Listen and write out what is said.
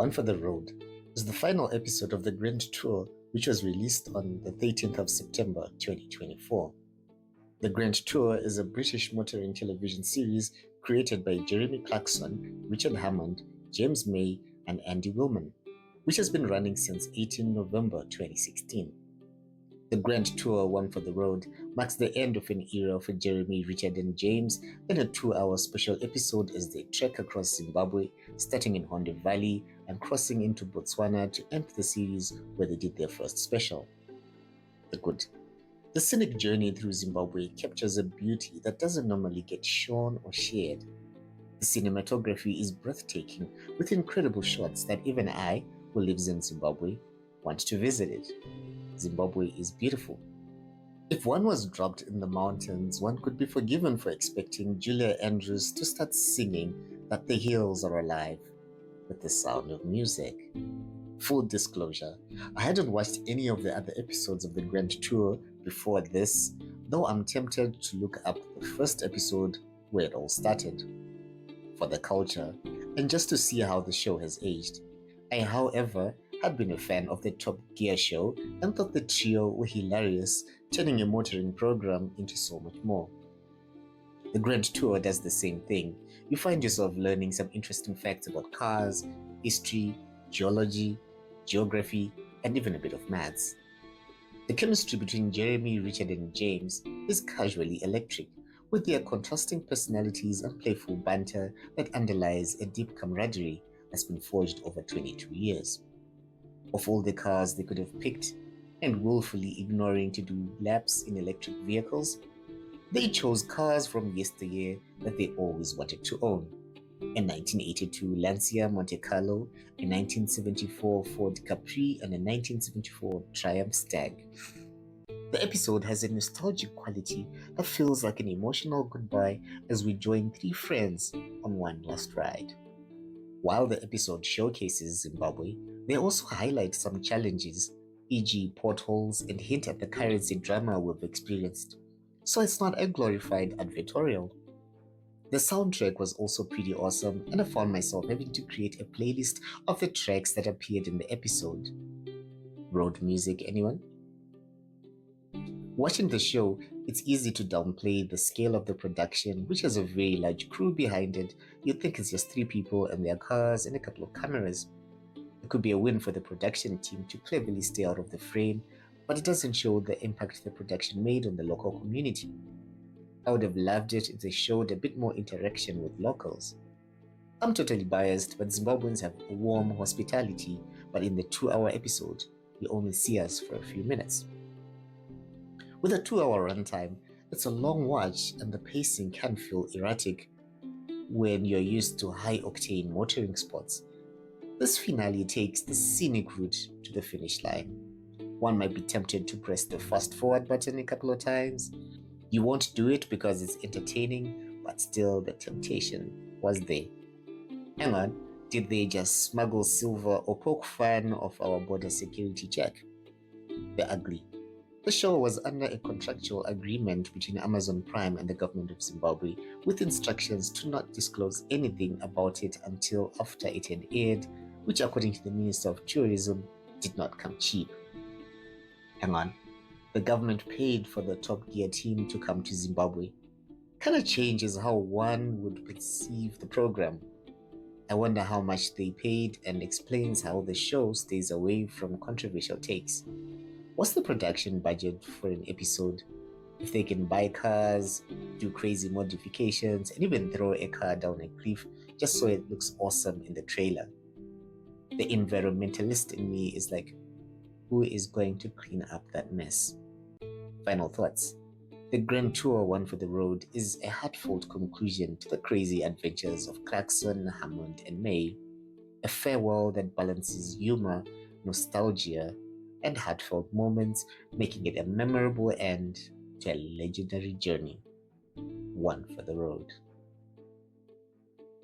One for the Road is the final episode of the Grand Tour, which was released on the 13th of September 2024. The Grand Tour is a British motoring television series created by Jeremy Clarkson, Richard Hammond, James May, and Andy Willman, which has been running since 18 November 2016. The Grand Tour One for the Road marks the end of an era for Jeremy, Richard, and James in a 2-hour special episode as they trek across Zimbabwe, starting in Honde Valley and crossing into Botswana to end the series where they did their first special. The Good. The scenic journey through Zimbabwe captures a beauty that doesn't normally get shown or shared. The cinematography is breathtaking, with incredible shots that even I, who lives in Zimbabwe, want to visit it. Zimbabwe is beautiful. If one was dropped in the mountains, one could be forgiven for expecting Julia Andrews to start singing that the hills are alive with the sound of music. Full disclosure, I hadn't watched any of the other episodes of the Grand Tour before this, though I'm tempted to look up the first episode where it all started. For the culture, and just to see how the show has aged. I, however, had been a fan of the Top Gear show and thought the trio were hilarious, turning a motoring program into so much more. The Grand Tour does the same thing. You find yourself learning some interesting facts about cars, history, geology, geography, and even a bit of maths. The chemistry between Jeremy, Richard, and James is casually electric, with their contrasting personalities and playful banter that underlies a deep camaraderie that's been forged over 22 years. Of all the cars they could have picked, and willfully ignoring to do laps in electric vehicles, they chose cars from yesteryear that they always wanted to own. A 1982 Lancia Monte Carlo, a 1974 Ford Capri, and a 1974 Triumph Stag. The episode has a nostalgic quality that feels like an emotional goodbye as we join three friends on one last ride. While the episode showcases Zimbabwe, they also highlight some challenges, e.g. potholes, and hint at the currency drama we've experienced. So it's not a glorified advertorial. The soundtrack was also pretty awesome, and I found myself having to create a playlist of the tracks that appeared in the episode. Road music, anyone? Watching the show, it's easy to downplay the scale of the production, which has a very large crew behind it. You'd think it's just 3 people and their cars and a couple of cameras. It could be a win for the production team to cleverly stay out of the frame, but it doesn't show the impact the production made on the local community. I would have loved it if they showed a bit more interaction with locals. I'm totally biased, but Zimbabweans have a warm hospitality, but in the 2-hour episode, you only see us for a few minutes. With a 2-hour runtime, it's a long watch and the pacing can feel erratic when you're used to high-octane motoring spots. This finale takes the scenic route to the finish line. One might be tempted to press the fast-forward button a couple of times. You won't do it because it's entertaining, but still the temptation was there. Hang on, did they just smuggle silver or poke fun of our border security check? The ugly. The show was under a contractual agreement between Amazon Prime and the government of Zimbabwe, with instructions to not disclose anything about it until after it had aired, which according to the Minister of Tourism, did not come cheap. Hang on, the government paid for the Top Gear team to come to Zimbabwe. Kinda changes how one would perceive the program. I wonder how much they paid and explains how the show stays away from controversial takes. What's the production budget for an episode? If they can buy cars, do crazy modifications, and even throw a car down a cliff just so it looks awesome in the trailer. The environmentalist in me is like, who is going to clean up that mess? Final thoughts. The Grand Tour One for the Road is a heartfelt conclusion to the crazy adventures of Clarkson, Hammond, and May. A farewell that balances humor, nostalgia, and heartfelt moments, making it a memorable end to a legendary journey. One for the road.